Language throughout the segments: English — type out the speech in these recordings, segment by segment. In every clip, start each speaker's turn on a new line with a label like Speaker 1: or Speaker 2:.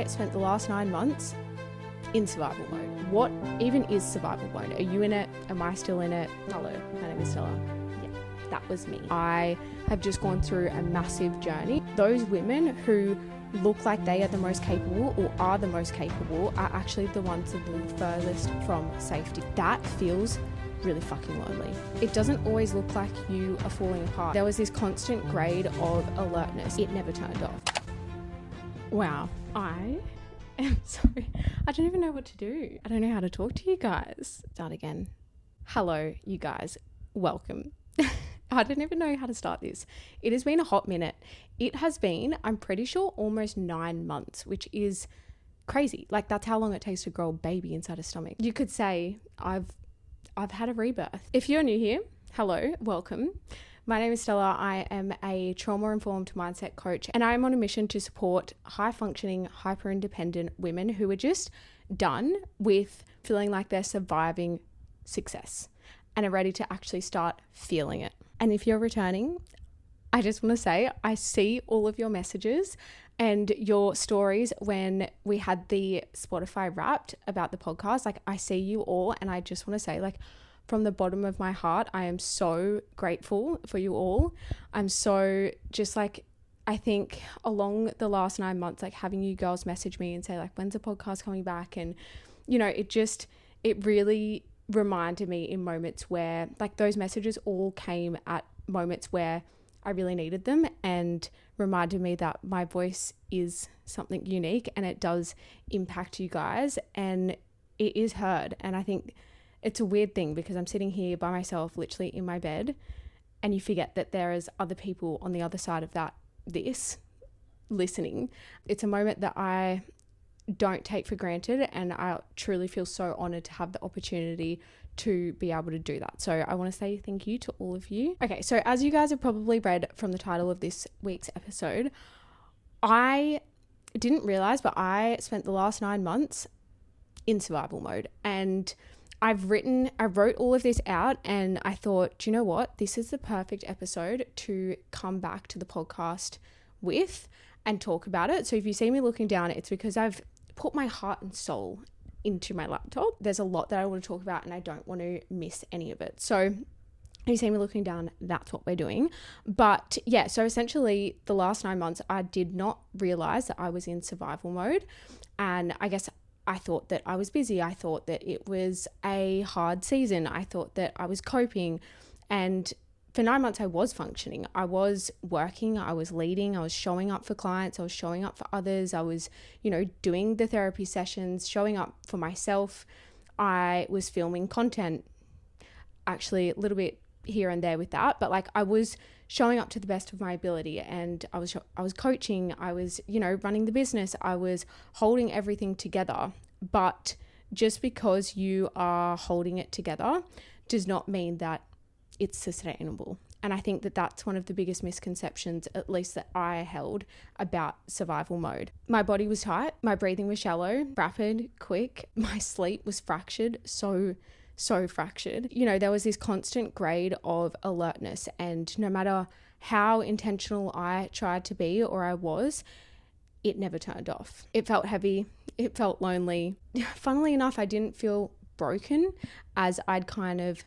Speaker 1: spent the last 9 months in survival mode. What even is survival mode? Are you in it? Am I still in it? Hello, my name is Stella. Yeah, that was me. I have just gone through a massive journey. Those women who look like they are the most capable or are the most capable are actually the ones that are the furthest from safety. That feels really fucking lonely. It doesn't always look like you are falling apart. There was this constant grade of alertness. It never turned off. Wow, I am sorry. I don't even know what to do. I don't know how to talk to you guys. Start again. Hello, you guys. Welcome. I don't even know how to start this. It has been a hot minute. It has been, I'm pretty sure, almost 9 months, which is crazy. Like, that's how long it takes to grow a baby inside a stomach. You could say I've had a rebirth. If you're new here, hello, welcome. My name is Stella. I am a trauma-informed mindset coach, and I am on a mission to support high-functioning, hyper-independent women who are just done with feeling like they're surviving success and are ready to actually start feeling it. And if you're returning, I just want to say I see all of your messages and your stories when we had the Spotify Wrapped about the podcast. Like, I see you all, and I just want to say, like, from the bottom of my heart, I am so grateful for you all. I'm so just like, I think along the last 9 months, like having you girls message me and say like, when's the podcast coming back? And, you know, it really reminded me in moments where like those messages all came at moments where I really needed them and reminded me that my voice is something unique and it does impact you guys and it is heard. And I think it's a weird thing because I'm sitting here by myself, literally in my bed, and you forget that there is other people on the other side of this listening. It's a moment that I don't take for granted, and I truly feel so honored to have the opportunity to be able to do that. So I want to say thank you to all of you. Okay, so as you guys have probably read from the title of this week's episode, I didn't realize, but I spent the last 9 months in survival mode, and I wrote all of this out, and I thought, do you know what? This is the perfect episode to come back to the podcast with and talk about it. So if you see me looking down, it's because I've put my heart and soul into my laptop. There's a lot that I want to talk about and I don't want to miss any of it. So you see me looking down, that's what we're doing. But yeah, so essentially the last 9 months, I did not realize that I was in survival mode. And I guess I thought that I was busy. I thought that it was a hard season. I thought that I was coping. And for 9 months, I was functioning. I was working. I was leading. I was showing up for clients. I was showing up for others. I was, doing the therapy sessions, showing up for myself. I was filming content, actually a little bit here and there with that. But like I was showing up to the best of my ability, and I was coaching, I was, running the business, I was holding everything together. But just because you are holding it together does not mean that it's sustainable. And I think that that's one of the biggest misconceptions, at least that I held about survival mode. My body was tight, my breathing was shallow, rapid, quick, my sleep was fractured, so fractured. There was this constant grade of alertness, and no matter how intentional I tried to be or I was, it never turned off. It felt heavy. It felt lonely. Funnily enough, I didn't feel broken as I'd kind of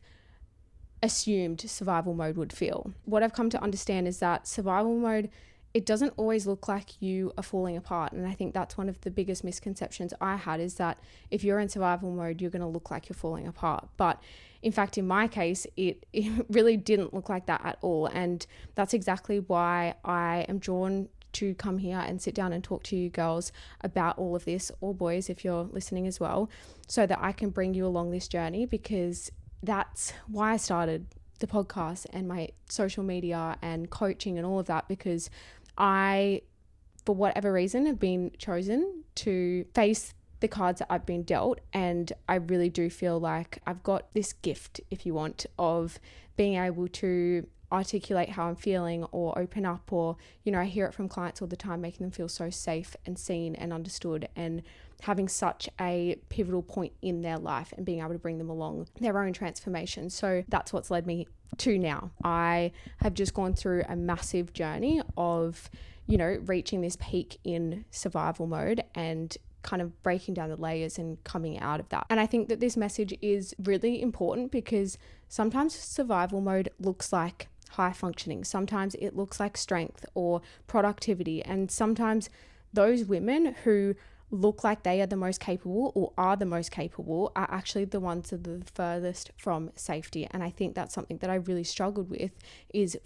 Speaker 1: assumed survival mode would feel. What I've come to understand is that survival mode, it doesn't always look like you are falling apart. And I think that's one of the biggest misconceptions I had, is that if you're in survival mode, you're going to look like you're falling apart. But in fact, in my case, it really didn't look like that at all. And that's exactly why I am drawn to come here and sit down and talk to you girls about all of this, or boys if you're listening as well, so that I can bring you along this journey, because that's why I started the podcast and my social media and coaching and all of that, because I, for whatever reason, have been chosen to face the cards that I've been dealt. And I really do feel like I've got this gift, if you want, of being able to articulate how I'm feeling or open up, or, I hear it from clients all the time, making them feel so safe and seen and understood, and having such a pivotal point in their life and being able to bring them along their own transformation. So that's what's led me to now. I have just gone through a massive journey of, reaching this peak in survival mode and kind of breaking down the layers and coming out of that. And I think that this message is really important because sometimes survival mode looks like high functioning. Sometimes it looks like strength or productivity. And sometimes those women who look like they are the most capable or are the most capable are actually the ones that are the furthest from safety. And I think that's something that I really struggled with, is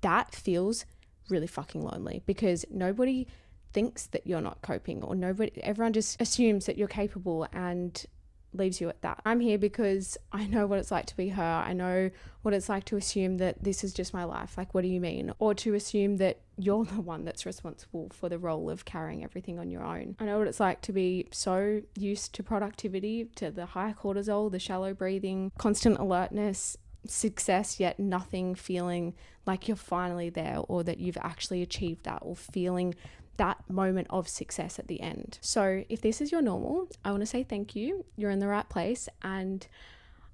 Speaker 1: that feels really fucking lonely because nobody thinks that you're not coping, or everyone just assumes that you're capable and leaves you at that. I'm here because I know what it's like to be her. I know what it's like to assume that this is just my life. Like, what do you mean? Or to assume that you're the one that's responsible for the role of carrying everything on your own. I know what it's like to be so used to productivity, to the high cortisol, the shallow breathing, constant alertness, success, yet nothing feeling like you're finally there or that you've actually achieved that, or feeling that moment of success at the end. So if this is your normal, I want to say thank you. You're in the right place, and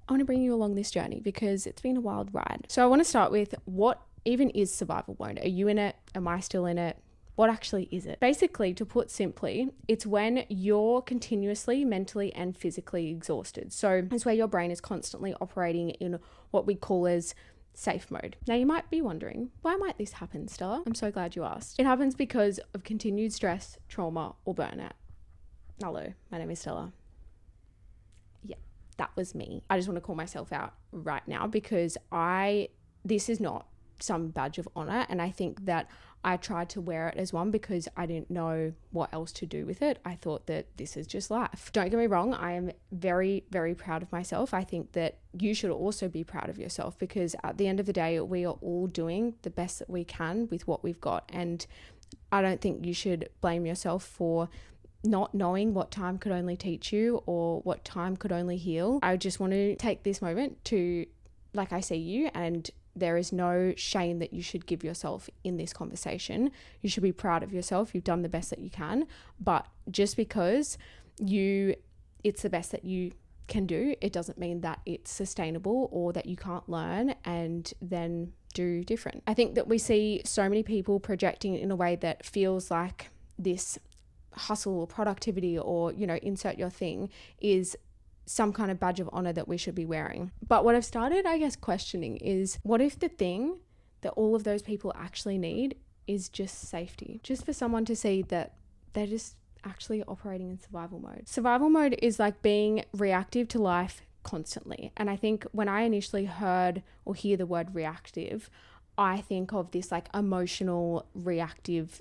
Speaker 1: I want to bring you along this journey because it's been a wild ride. So I want to start with, what even is survival mode? Are you in it? Am I still in it? What actually is it? Basically, to put simply, it's when you're continuously mentally and physically exhausted. So it's where your brain is constantly operating in what we call as safe mode. Now you might be wondering, why might this happen, Stella? I'm so glad you asked. It happens because of continued stress, trauma, or burnout. Hello, my name is Stella. Yeah, that was me. I just want to call myself out right now because this is not some badge of honor, and I think that I tried to wear it as one because I didn't know what else to do with it. I thought that this is just life. Don't get me wrong, I am very, very proud of myself. I think that you should also be proud of yourself because at the end of the day, we are all doing the best that we can with what we've got. And I don't think you should blame yourself for not knowing what time could only teach you or what time could only heal. I just want to take this moment to, like, I see you, and there is no shame that you should give yourself in this conversation. You should be proud of yourself. You've done the best that you can. But just because it's the best that you can do, it doesn't mean that it's sustainable or that you can't learn and then do different. I think that we see so many people projecting in a way that feels like this hustle or productivity or, insert your thing is some kind of badge of honor that we should be wearing. But what I've started, I guess, questioning is, what if the thing that all of those people actually need is just safety? Just for someone to see that they're just actually operating in survival mode. Survival mode is like being reactive to life constantly. And I think when I initially heard or hear the word reactive, I think of this like emotional reactive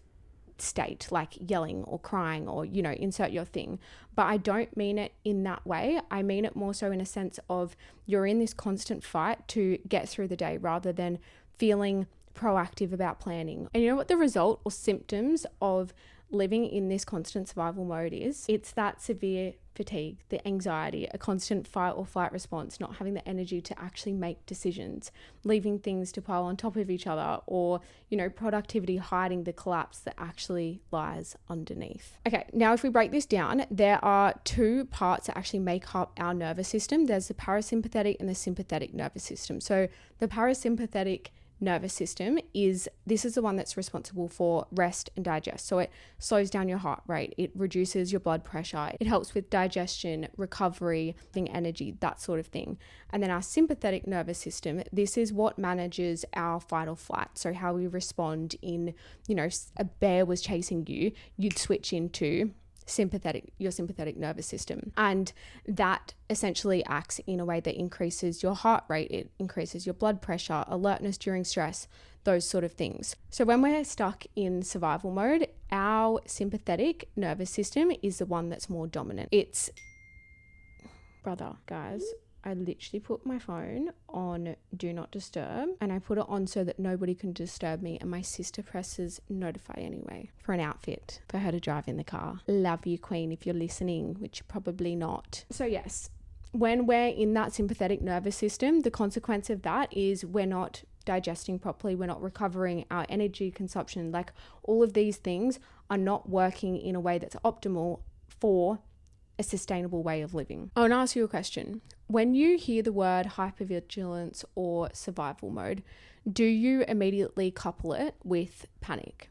Speaker 1: state, like yelling or crying or, insert your thing. But I don't mean it in that way. I mean it more so in a sense of you're in this constant fight to get through the day rather than feeling proactive about planning. And you know what the result or symptoms of living in this constant survival mode is? It's that severe fatigue, the anxiety, a constant fight or flight response, not having the energy to actually make decisions, leaving things to pile on top of each other, or, productivity hiding the collapse that actually lies underneath. Okay, now if we break this down, there are two parts that actually make up our nervous system. There's the parasympathetic and the sympathetic nervous system. So the parasympathetic nervous system is the one that's responsible for rest and digest. So it slows down your heart rate, it reduces your blood pressure, it helps with digestion, recovery, energy, that sort of thing. And then our sympathetic nervous system, this is what manages our fight or flight. So how we respond in, a bear was chasing you, you'd switch into your sympathetic nervous system, and that essentially acts in a way that increases your heart rate, it increases your blood pressure, alertness during stress, those sort of things. So when we're stuck in survival mode, our sympathetic nervous system is the one that's more dominant. Guys, I literally put my phone on do not disturb, and I put it on so that nobody can disturb me, and my sister presses notify anyway for an outfit for her to drive in the car. Love you, queen, if you're listening, which probably not. So yes, when we're in that sympathetic nervous system, the consequence of that is we're not digesting properly, we're not recovering, our energy consumption, like all of these things are not working in a way that's optimal for a sustainable way of living. I want to ask you a question. When you hear the word hypervigilance or survival mode, do you immediately couple it with panic?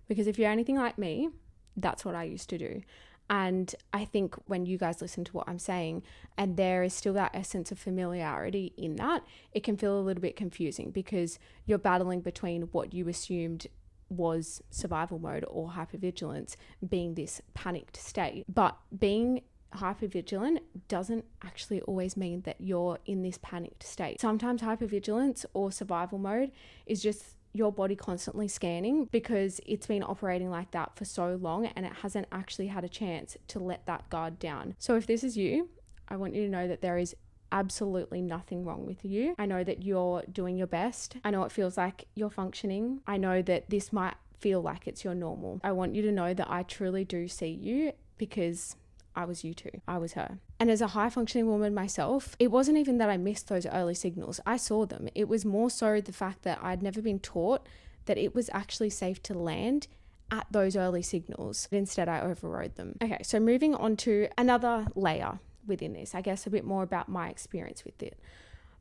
Speaker 1: Because if you're anything like me, that's what I used to do. And I think when you guys listen to what I'm saying and there is still that essence of familiarity in that, it can feel a little bit confusing because you're battling between what you assumed was survival mode or hypervigilance being this panicked state. But being hypervigilant doesn't actually always mean that you're in this panicked state. Sometimes hypervigilance or survival mode is just your body constantly scanning because it's been operating like that for so long and it hasn't actually had a chance to let that guard down. So if this is you, I want you to know that there is absolutely nothing wrong with you. I know that you're doing your best. I know it feels like you're functioning. I know that this might feel like it's your normal. I want you to know that I truly do see you because I was you too. I was her. And as a high functioning woman myself, it wasn't even that I missed those early signals. I saw them. It was more so the fact that I'd never been taught that it was actually safe to land at those early signals. Instead, I overrode them. Okay, so moving on to another layer within this, I guess a bit more about my experience with it.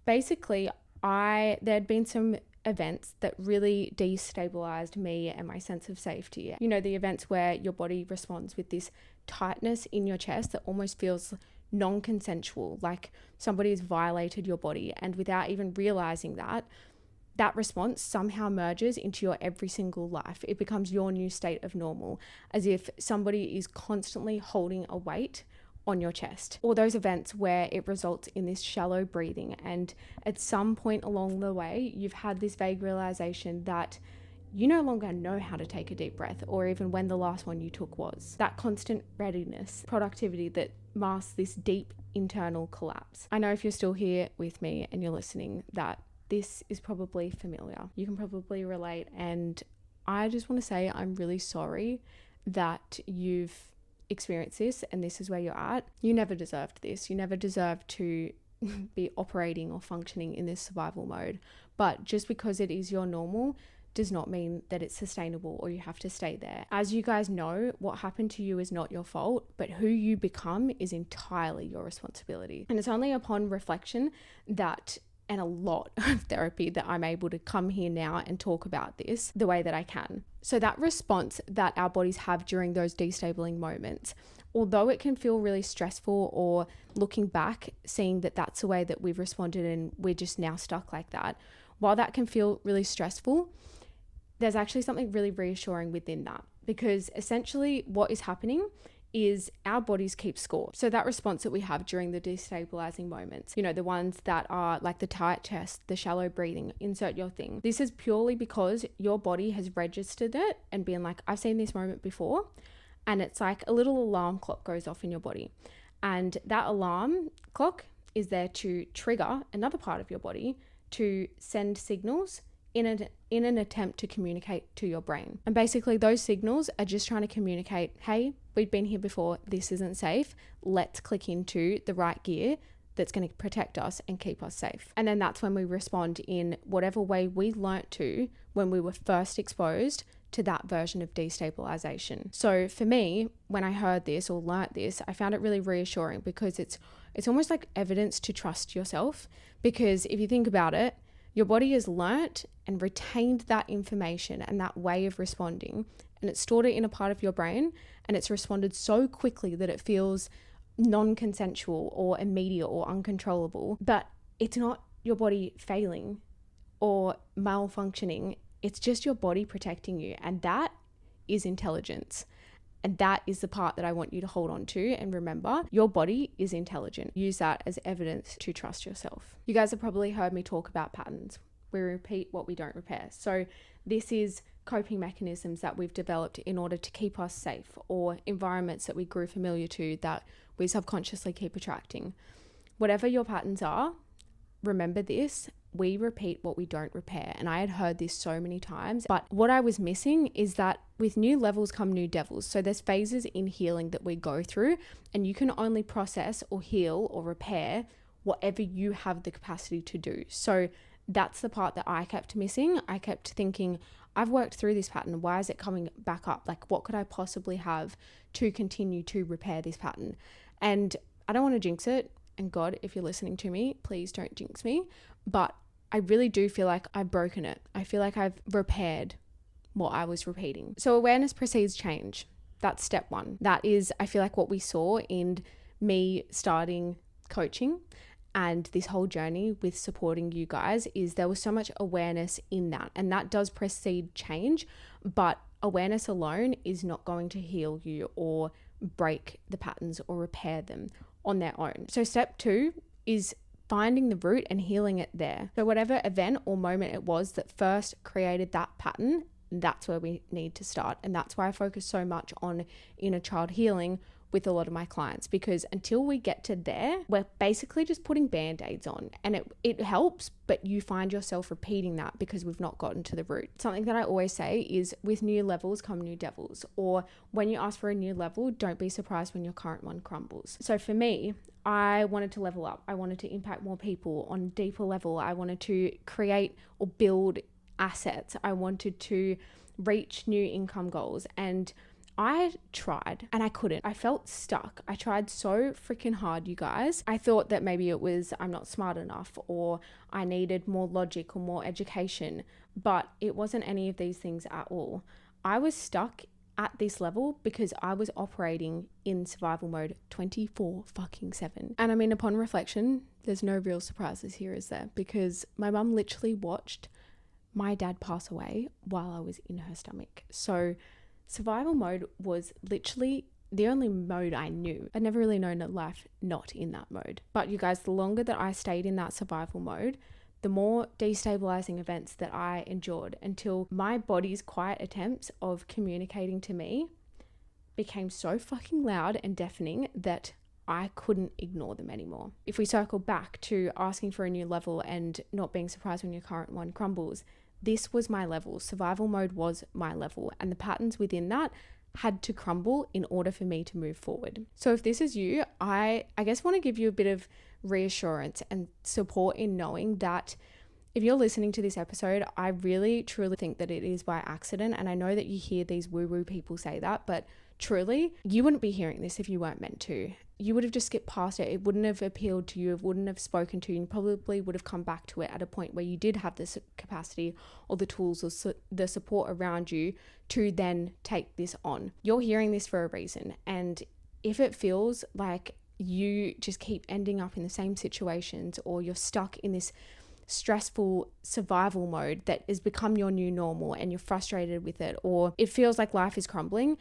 Speaker 1: Basically, there'd been some events that really destabilized me and my sense of safety. You know, the events where your body responds with this tightness in your chest that almost feels non-consensual, like somebody has violated your body, and without even realizing that response somehow merges into your every single life. It becomes your new state of normal, as if somebody is constantly holding a weight on your chest. Or those events where it results in this shallow breathing, and at some point along the way you've had this vague realization that you no longer know how to take a deep breath, or even when the last one you took was. That constant readiness, productivity that masks this deep internal collapse. I know if you're still here with me and you're listening that this is probably familiar. You can probably relate, and I just want to say I'm really sorry that you've experienced this and this is where you're at. You never deserved this. You never deserved to be operating or functioning in this survival mode. But just because it is your normal does not mean that it's sustainable or you have to stay there. As you guys know, what happened to you is not your fault, but who you become is entirely your responsibility. And it's only upon reflection that, and a lot of therapy, that I'm able to come here now and talk about this the way that I can. So that response that our bodies have during those destabilizing moments, although it can feel really stressful, or looking back, seeing that that's the way that we've responded and we're just now stuck like that, while that can feel really stressful, there's actually something really reassuring within that, because essentially what is happening is our bodies keep score. So that response that we have during the destabilizing moments, you know, the ones that are like the tight chest, the shallow breathing, insert your thing. This is purely because your body has registered it and been like, I've seen this moment before. And it's like a little alarm clock goes off in your body. And that alarm clock is there to trigger another part of your body to send signals in an attempt to communicate to your brain. And basically those signals are just trying to communicate, hey, we've been here before, this isn't safe, let's click into the right gear that's going to protect us and keep us safe. And then that's when we respond in whatever way we learnt to when we were first exposed to that version of destabilization. So for me, when I heard this or learnt this, I found it really reassuring, because it's almost like evidence to trust yourself. Because if you think about it, your body has learnt and retained that information and that way of responding, and it's stored it in a part of your brain, and it's responded so quickly that it feels non-consensual or immediate or uncontrollable. But it's not your body failing or malfunctioning. It's just your body protecting you, and that is intelligence. And that is the part that I want you to hold on to and remember. Your body is intelligent. Use that as evidence to trust yourself. You guys have probably heard me talk about patterns. We repeat what we don't repair. So this is coping mechanisms that we've developed in order to keep us safe, or environments that we grew familiar to that we subconsciously keep attracting. Whatever your patterns are, remember this. We repeat what we don't repair. And I had heard this so many times, but what I was missing is that with new levels come new devils. So there's phases in healing that we go through, and you can only process or heal or repair whatever you have the capacity to do. So that's the part that I kept missing. I kept thinking, I've worked through this pattern. Why is it coming back up? Like, what could I possibly have to continue to repair this pattern? And I don't want to jinx it. And God, if you're listening to me, please don't jinx me. But I really do feel like I've broken it. I feel like I've repaired what I was repeating. So awareness precedes change. That's step one. That is, I feel like, what we saw in me starting coaching and this whole journey with supporting you guys, is there was so much awareness in that, and that does precede change, but awareness alone is not going to heal you or break the patterns or repair them on their own. So step two is finding the root and healing it there. So whatever event or moment it was that first created that pattern, that's where we need to start. And that's why I focus so much on inner child healing with a lot of my clients, because until we get to there, we're basically just putting band-aids on, and it helps, but you find yourself repeating that because we've not gotten to the root. Something that I always say is, with new levels come new devils, or when you ask for a new level, don't be surprised when your current one crumbles. So for me, I wanted to level up. I wanted to impact more people on a deeper level. I wanted to create or build assets. I wanted to reach new income goals, and I tried and I couldn't. I felt stuck. I tried so freaking hard, you guys. I thought that maybe it was I'm not smart enough, or I needed more logic or more education, but it wasn't any of these things at all. I was stuck at this level because I was operating in survival mode 24/7. And I mean, upon reflection, there's no real surprises here, is there? Because my mum literally watched my dad pass away while I was in her stomach. So survival mode was literally the only mode I knew. I'd never really known a life not in that mode. But you guys, the longer that I stayed in that survival mode, the more destabilizing events that I endured, until my body's quiet attempts of communicating to me became so fucking loud and deafening that I couldn't ignore them anymore. If we circle back to asking for a new level and not being surprised when your current one crumbles, this was my level. Survival mode was my level, and the patterns within that had to crumble in order for me to move forward. So if this is you, I guess want to give you a bit of reassurance and support in knowing that if you're listening to this episode, I really truly think that it is by accident. And I know that you hear these woo-woo people say that, but truly, you wouldn't be hearing this if you weren't meant to. You would have just skipped past it. It wouldn't have appealed to you. It wouldn't have spoken to you. You probably would have come back to it at a point where you did have this capacity or the tools or the support around you to then take this on. You're hearing this for a reason. And if it feels like you just keep ending up in the same situations, or you're stuck in this stressful survival mode that has become your new normal and you're frustrated with it, or it feels like life is crumbling,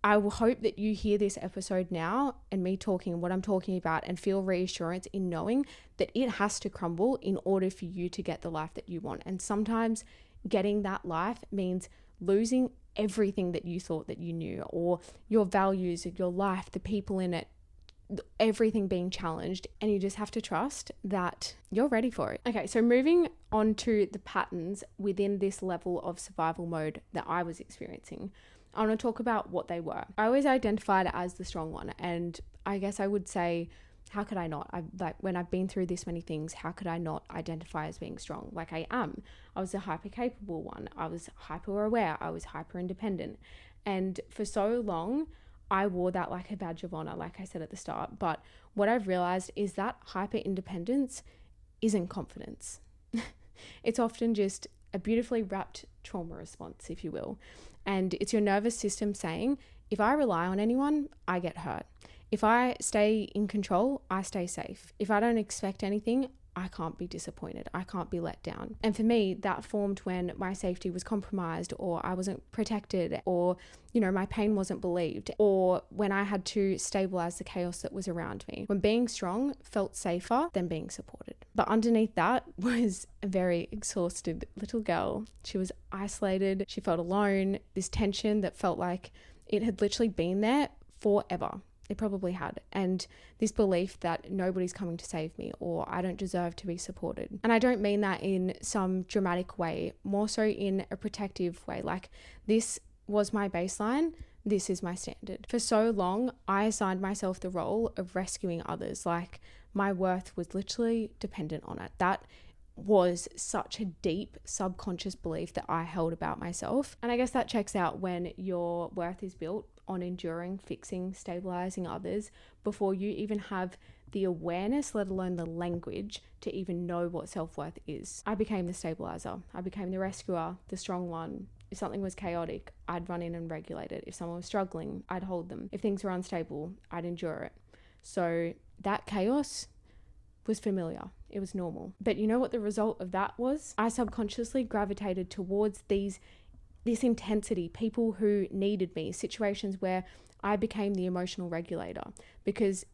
Speaker 1: I will hope that you hear this episode now and me talking what I'm talking about and feel reassurance in knowing that it has to crumble in order for you to get the life that you want. And sometimes getting that life means losing everything that you thought that you knew, or your values, your life, the people in it, everything being challenged, and you just have to trust that you're ready for it. Okay, so moving on to the patterns within this level of survival mode that I was experiencing, I want to talk about what they were. I always identified it as the strong one, and I guess I would say, how could I not? When I've been through this many things, how could I not identify as being strong? Like I am. I was a hyper capable one. I was hyper aware. I was hyper independent. And for so long, I wore that like a badge of honor, like I said at the start. But what I've realized is that hyper independence isn't confidence. It's often just a beautifully wrapped trauma response, if you will. And it's your nervous system saying, if I rely on anyone, I get hurt. If I stay in control, I stay safe. If I don't expect anything, I can't be disappointed. I can't be let down. And for me, that formed when my safety was compromised, or I wasn't protected, or, my pain wasn't believed, or when I had to stabilize the chaos that was around me. When being strong felt safer than being supported. But underneath that was a very exhausted little girl. She was isolated. She felt alone. This tension that felt like it had literally been there forever. It probably had. And this belief that nobody's coming to save me, or I don't deserve to be supported. And I don't mean that in some dramatic way, more so in a protective way. Like, this was my baseline. This is my standard. For so long, I assigned myself the role of rescuing others. Like, my worth was literally dependent on it. That was such a deep subconscious belief that I held about myself. And I guess that checks out when your worth is built on enduring, fixing, stabilizing others before you even have the awareness, let alone the language, to even know what self-worth is. I became the stabilizer. I became the rescuer, the strong one, If something was chaotic, I'd run in and regulate it. If someone was struggling, I'd hold them. If things were unstable, I'd endure it. So that chaos was familiar. It was normal. But you know what the result of that was? I subconsciously gravitated towards this intensity, people who needed me, situations where I became the emotional regulator, because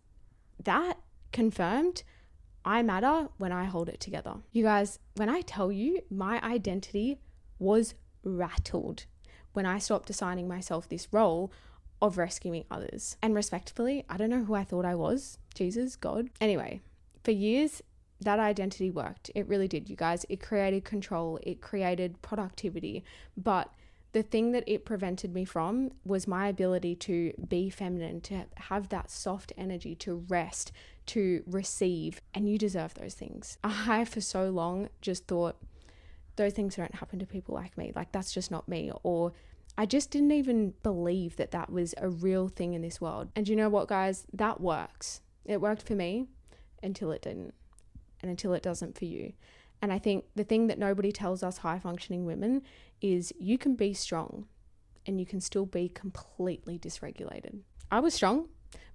Speaker 1: that confirmed I matter when I hold it together. You guys, when I tell you, my identity was rattled when I stopped assigning myself this role of rescuing others. And respectfully, I don't know who I thought I was. Jesus, God. Anyway, for years, that identity worked. It really did, you guys. It created control. It created productivity. But the thing that it prevented me from was my ability to be feminine, to have that soft energy, to rest, to receive. And you deserve those things. I, for so long, just thought those things don't happen to people like me. Like, that's just not me. Or I just didn't even believe that that was a real thing in this world. And you know what, guys? That works. It worked for me until it didn't, and until it doesn't for you. And I think the thing that nobody tells us high functioning women is you can be strong and you can still be completely dysregulated. I was strong,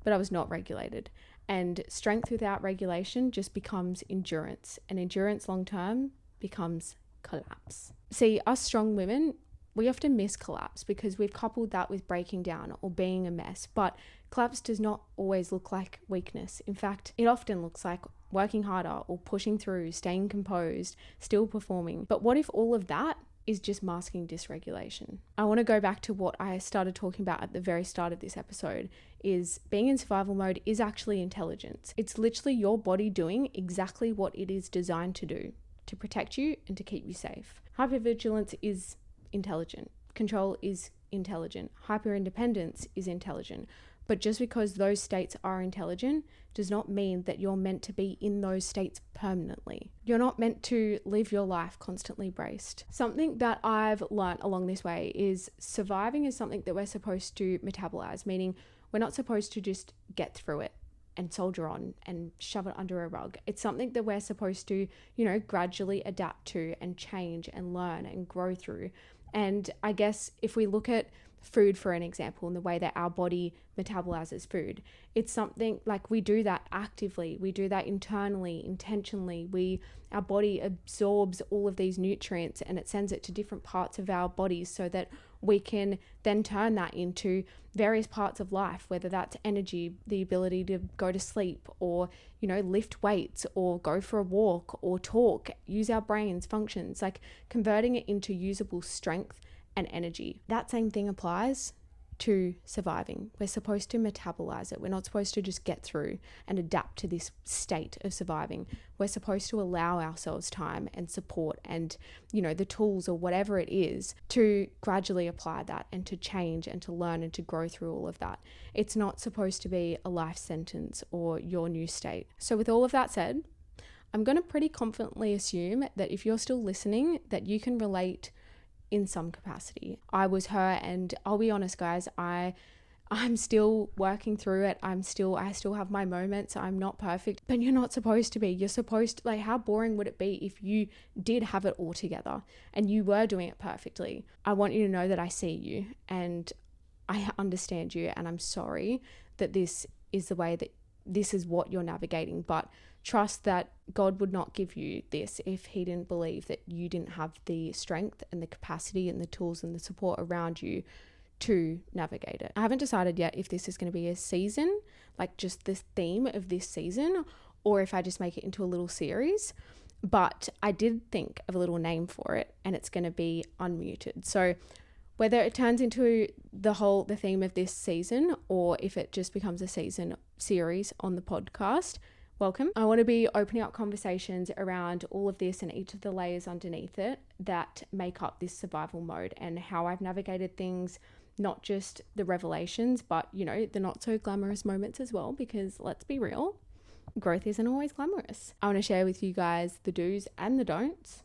Speaker 1: but I was not regulated. And strength without regulation just becomes endurance, and endurance long term becomes collapse. See, us strong women, we often miss collapse because we've coupled that with breaking down or being a mess. But collapse does not always look like weakness. In fact, it often looks like working harder or pushing through, staying composed, still performing. But what if all of that is just masking dysregulation? I want to go back to what I started talking about at the very start of this episode, is being in survival mode is actually intelligence. It's literally your body doing exactly what it is designed to do, to protect you and to keep you safe. Hypervigilance is intelligent. Control is intelligent. Hyperindependence is intelligent. But just because those states are intelligent does not mean that you're meant to be in those states permanently. You're not meant to live your life constantly braced. Something that I've learned along this way is surviving is something that we're supposed to metabolize, meaning we're not supposed to just get through it and soldier on and shove it under a rug. It's something that we're supposed to, gradually adapt to and change and learn and grow through. And I guess if we look at food, for an example, and the way that our body metabolizes food, it's something like we do that actively. We do that internally, intentionally. Our body absorbs all of these nutrients and it sends it to different parts of our bodies so that we can then turn that into various parts of life, whether that's energy, the ability to go to sleep, or, lift weights, or go for a walk, or talk, use our brains, functions, like converting it into usable strength and energy. That same thing applies to surviving. We're supposed to metabolize it. We're not supposed to just get through and adapt to this state of surviving. We're supposed to allow ourselves time and support and, the tools or whatever it is to gradually apply that and to change and to learn and to grow through all of that. It's not supposed to be a life sentence or your new state. So with all of that said, I'm going to pretty confidently assume that if you're still listening, that you can relate in some capacity. I was her, and I'll be honest, guys, I'm still working through it. I still have my moments. I'm not perfect, but you're not supposed to be. You're supposed to, how boring would it be if you did have it all together and you were doing it perfectly? I want you to know that I see you and I understand you, and I'm sorry that this is the way that this is what you're navigating, but trust that God would not give you this if he didn't believe that you didn't have the strength and the capacity and the tools and the support around you to navigate it. I haven't decided yet if this is going to be a season, like just the theme of this season, or if I just make it into a little series. But I did think of a little name for it, and it's going to be Unmuted. So whether it turns into the theme of this season, or if it just becomes a series on the podcast, welcome. I want to be opening up conversations around all of this and each of the layers underneath it that make up this survival mode, and how I've navigated things, not just the revelations, but, the not so glamorous moments as well, because let's be real, growth isn't always glamorous. I want to share with you guys the do's and the don'ts,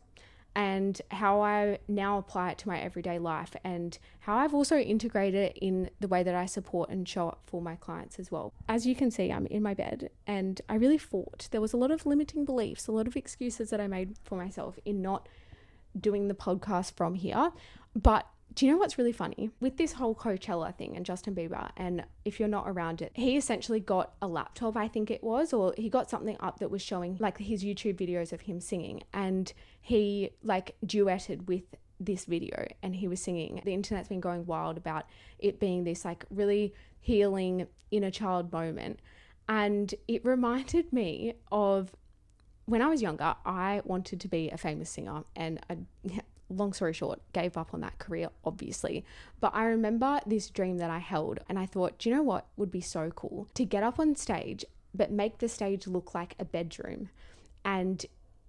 Speaker 1: and how I now apply it to my everyday life, and how I've also integrated it in the way that I support and show up for my clients as well. As you can see, I'm in my bed, and I really fought. There was a lot of limiting beliefs, a lot of excuses that I made for myself in not doing the podcast from here. But do you know what's really funny? With this whole Coachella thing and Justin Bieber, and if you're not around it, he essentially got a laptop, I think it was, or he got something up that was showing like his YouTube videos of him singing, and he like duetted with this video and he was singing. The internet's been going wild about it being this like really healing inner child moment. And it reminded me of when I was younger, I wanted to be a famous singer, and long story short, gave up on that career, obviously. But I remember this dream that I held, and I thought, do you know what would be so cool? To get up on stage, but make the stage look like a bedroom. And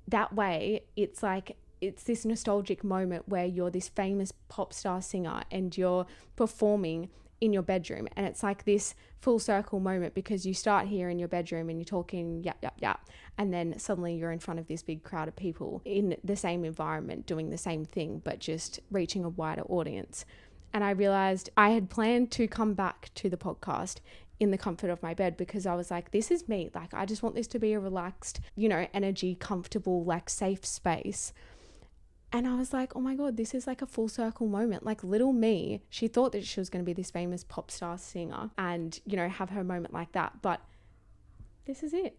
Speaker 1: that way, it's like, it's this nostalgic moment where you're this famous pop star singer and you're performing in your bedroom, and it's like this full circle moment because you start here in your bedroom and you're talking yap, and then suddenly you're in front of this big crowd of people in the same environment doing the same thing but just reaching a wider audience. And I realized I had planned to come back to the podcast in the comfort of my bed because I was like, this is me, like I just want this to be a relaxed, energy, comfortable, like safe space. And I was like, oh my God, this is like a full circle moment. Like little me, she thought that she was going to be this famous pop star singer and, have her moment like that. But this is it.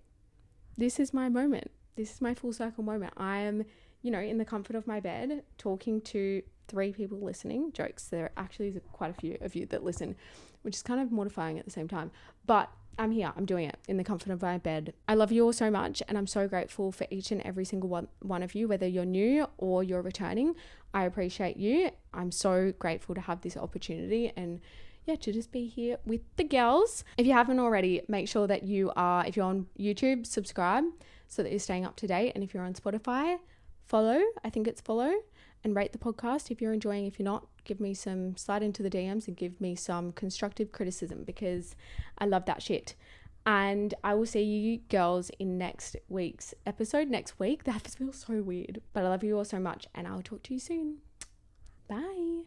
Speaker 1: This is my moment. This is my full circle moment. I am, in the comfort of my bed talking to 3 people listening. Jokes. There actually is quite a few of you that listen, which is kind of mortifying at the same time. But I'm here. I'm doing it in the comfort of my bed. I love you all so much, and I'm so grateful for each and every single one of you, whether you're new or you're returning. I appreciate you. I'm so grateful to have this opportunity and to just be here with the girls. If you haven't already, make sure that you are, if you're on YouTube, subscribe so that you're staying up to date. And if you're on Spotify, follow. I think it's follow. And rate the podcast if you're enjoying. If you're not, slide into the DMs and give me some constructive criticism because I love that shit. And I will see you girls in next week's episode. Next week, that feels so weird, but I love you all so much and I'll talk to you soon. Bye.